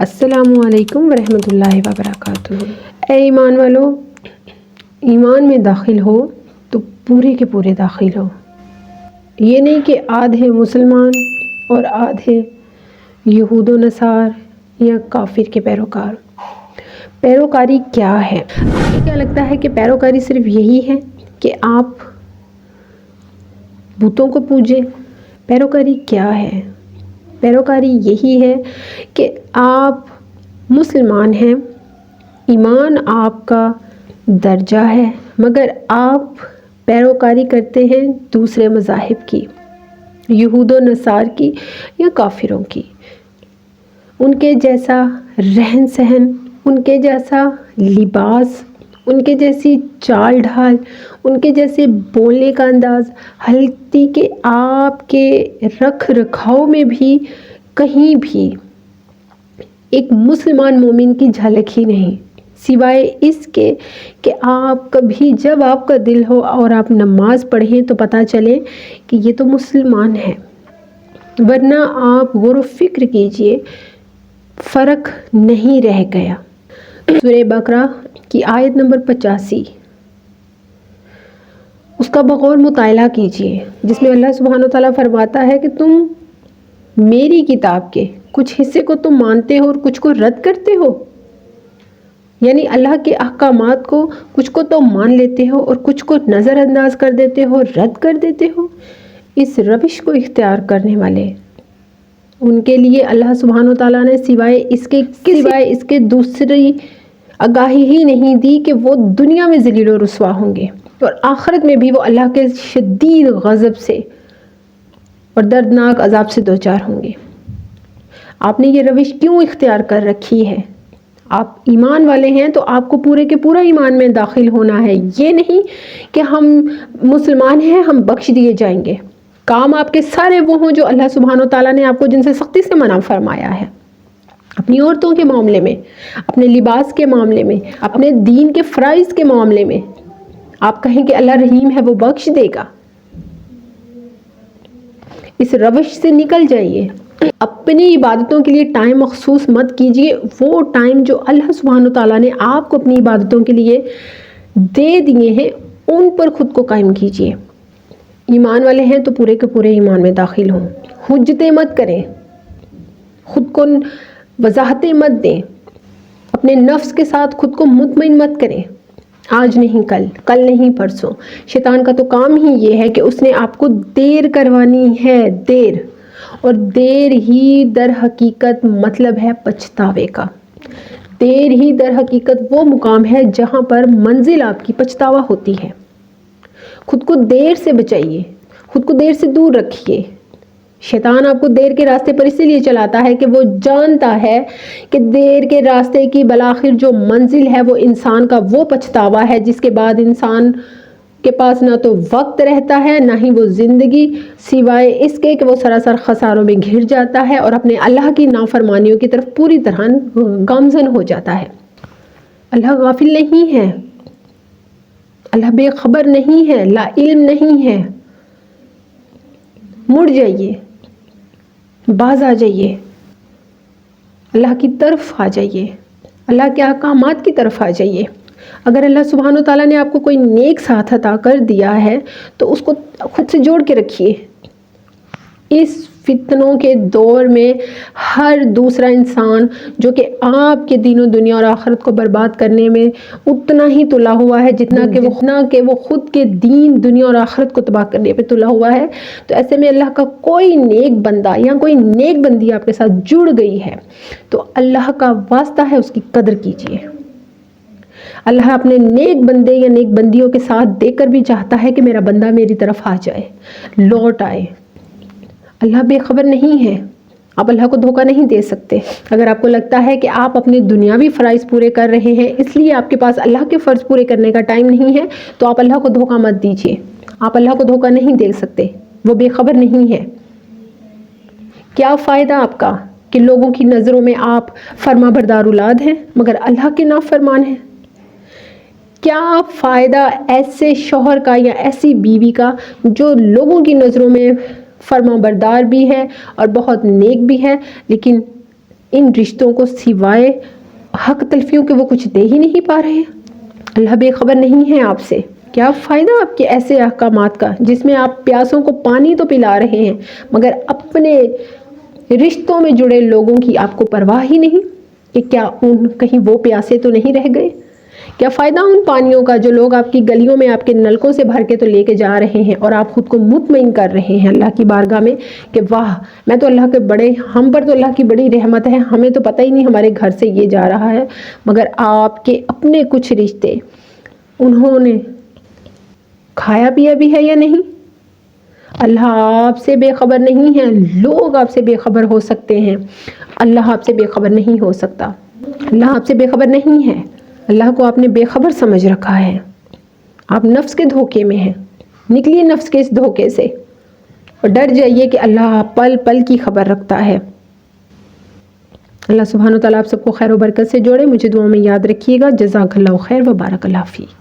السلام علیکم ورحمۃ اللہ وبرکاتہ۔ اے ایمان والو، ایمان میں داخل ہو تو پورے کے پورے داخل ہو، یہ نہیں کہ آدھے مسلمان اور آدھے یہود و نصار یا کافر کے پیروکار۔ پیروکاری کیا ہے؟ آپ کو کیا لگتا ہے کہ پیروکاری صرف یہی ہے کہ آپ بتوں کو پوجیں؟ پیروکاری کیا ہے؟ پیروکاری یہی ہے کہ آپ مسلمان ہیں، ایمان آپ کا درجہ ہے، مگر آپ پیروکاری کرتے ہیں دوسرے مذاہب کی، یہود و نصار کی یا کافروں کی۔ ان کے جیسا رہن سہن، ان کے جیسا لباس، ان کے جیسی چال ڈھال، ان کے جیسے بولنے کا انداز، حتیٰ کہ آپ کے رکھ رکھاؤ میں بھی کہیں بھی ایک مسلمان مومن کی جھلک ہی نہیں، سوائے اس کے کہ آپ کبھی جب آپ کا دل ہو اور آپ نماز پڑھیں تو پتہ چلے کہ یہ تو مسلمان ہے، ورنہ آپ غور و فکر کیجئے، فرق نہیں رہ گیا۔ سورہ بقرہ کی آیت نمبر 85، اس کا بغور مطالعہ کیجئے، جس میں اللہ سبحانہ وتعالیٰ فرماتا ہے کہ تم میری کتاب کے کچھ حصے کو تم مانتے ہو اور کچھ کو رد کرتے ہو، یعنی اللہ کے احکامات کو کچھ کو تو مان لیتے ہو اور کچھ کو نظر انداز کر دیتے ہو، رد کر دیتے ہو۔ اس روش کو اختیار کرنے والے ان کے لیے اللہ سبحانہ وتعالیٰ نے سوائے اس کے دوسری آگاہی ہی نہیں دی کہ وہ دنیا میں ذلیل و رسوا ہوں گے اور آخرت میں بھی وہ اللہ کے شدید غضب سے اور دردناک عذاب سے دوچار ہوں گے۔ آپ نے یہ روش کیوں اختیار کر رکھی ہے؟ آپ ایمان والے ہیں تو آپ کو پورے کے پورا ایمان میں داخل ہونا ہے، یہ نہیں کہ ہم مسلمان ہیں ہم بخش دیے جائیں گے۔ کام آپ کے سارے وہ ہوں جو اللہ سبحانہ وتعالیٰ نے آپ کو جن سے سختی سے منع فرمایا ہے، اپنی عورتوں کے معاملے میں، اپنے لباس کے معاملے میں، اپنے دین کے فرائض کے معاملے میں آپ کہیں کہ اللہ رحیم ہے وہ بخش دے گا۔ اس روش سے نکل جائیے۔ اپنی عبادتوں کے لیے ٹائم مخصوص مت کیجیے، وہ ٹائم جو اللہ سبحانہ وتعالیٰ نے آپ کو اپنی عبادتوں کے لیے دے دیے ہیں ان پر خود کو قائم کیجیے۔ ایمان والے ہیں تو پورے کے پورے ایمان میں داخل ہوں، حجتیں مت کریں، خود کو وضاحتیں مت دیں، اپنے نفس کے ساتھ خود کو مطمئن مت کریں، آج نہیں کل نہیں پرسوں۔ شیطان کا تو کام ہی یہ ہے کہ اس نے آپ کو دیر کروانی ہے، اور دیر ہی در حقیقت مطلب ہے پچھتاوے کا۔ دیر ہی در حقیقت وہ مقام ہے جہاں پر منزل آپ کی پچھتاوا ہوتی ہے۔ خود کو دیر سے بچائیے، خود کو دیر سے دور رکھیے۔ شیطان آپ کو دیر کے راستے پر اسی لیے چلاتا ہے کہ وہ جانتا ہے کہ دیر کے راستے کی بالآخر جو منزل ہے وہ انسان کا وہ پچھتاوا ہے جس کے بعد انسان کے پاس نہ تو وقت رہتا ہے نہ ہی وہ زندگی، سوائے اس کے کہ وہ سراسر خساروں میں گھر جاتا ہے اور اپنے اللہ کی نافرمانیوں کی طرف پوری طرح گامزن ہو جاتا ہے۔ اللہ غافل نہیں ہے، اللہ بے خبر نہیں ہے، لا علم نہیں ہے۔ مڑ جائیے، باز آ جائیے، اللہ کی طرف آ جائیے، اللہ کے احکامات کی طرف آ جائیے۔ اگر اللہ سبحانہ وتعالیٰ نے آپ کو کوئی نیک ساتھ عطا کر دیا ہے تو اس کو خود سے جوڑ کے رکھیے۔ اس فتنوں کے دور میں ہر دوسرا انسان جو کہ آپ کے دین و دنیا اور آخرت کو برباد کرنے میں اتنا ہی تلا ہوا ہے جتنا کہ وہ خود کے دین دنیا اور آخرت کو تباہ کرنے پہ تلا ہوا ہے، تو ایسے میں اللہ کا کوئی نیک بندہ یا کوئی نیک بندی آپ کے ساتھ جڑ گئی ہے تو اللہ کا واسطہ ہے اس کی قدر کیجیے۔ اللہ اپنے نیک بندے یا نیک بندیوں کے ساتھ دیکھ کر بھی چاہتا ہے کہ میرا بندہ میری طرف آ جائے، لوٹ آئے۔ اللہ بے خبر نہیں ہے، آپ اللہ کو دھوکہ نہیں دے سکتے۔ اگر آپ کو لگتا ہے کہ آپ اپنے دنیاوی فرائض پورے کر رہے ہیں اس لیے آپ کے پاس اللہ کے فرض پورے کرنے کا ٹائم نہیں ہے تو آپ اللہ کو دھوکہ مت دیجیے۔ آپ اللہ کو دھوکہ نہیں دے سکتے، وہ بے خبر نہیں ہے۔ کیا فائدہ آپ کا کہ لوگوں کی نظروں میں آپ فرما بردار اولاد ہیں مگر اللہ کے نافرمان ہیں؟ کیا فائدہ ایسے شوہر کا یا ایسی بیوی کا جو لوگوں کی نظروں میں فرما بردار بھی ہے اور بہت نیک بھی ہے لیکن ان رشتوں کو سوائے حق تلفیوں کے وہ کچھ دے ہی نہیں پا رہے ہیں۔ اللہ بے خبر نہیں ہے آپ سے۔ کیا فائدہ آپ کے ایسے احکامات کا جس میں آپ پیاسوں کو پانی تو پلا رہے ہیں مگر اپنے رشتوں میں جڑے لوگوں کی آپ کو پرواہ ہی نہیں کہ کیا کہیں وہ پیاسے تو نہیں رہ گئے؟ کیا فائدہ ان پانیوں کا جو لوگ آپ کی گلیوں میں آپ کے نلکوں سے بھر کے تو لے کے جا رہے ہیں اور آپ خود کو مطمئن کر رہے ہیں اللہ کی بارگاہ میں کہ واہ میں تو اللہ کے ہم پر تو اللہ کی بڑی رحمت ہے، ہمیں تو پتہ ہی نہیں ہمارے گھر سے یہ جا رہا ہے، مگر آپ کے اپنے کچھ رشتے انہوں نے کھایا پیا بھی ہے یا نہیں؟ اللہ آپ سے بے خبر نہیں ہے۔ لوگ آپ سے بے خبر ہو سکتے ہیں، اللہ آپ سے بے خبر نہیں ہو سکتا۔ اللہ آپ سے بے خبر نہیں ہے، اللہ کو آپ نے بے خبر سمجھ رکھا ہے۔ آپ نفس کے دھوکے میں ہیں، نکلیے نفس کے اس دھوکے سے اور ڈر جائیے کہ اللہ پل پل کی خبر رکھتا ہے۔ اللہ سبحانہ و تعالیٰ آپ سب کو خیر و برکت سے جوڑے۔ مجھے دعاؤں میں یاد رکھیے گا۔ جزاک اللہ خیر و بارک اللہ فیک۔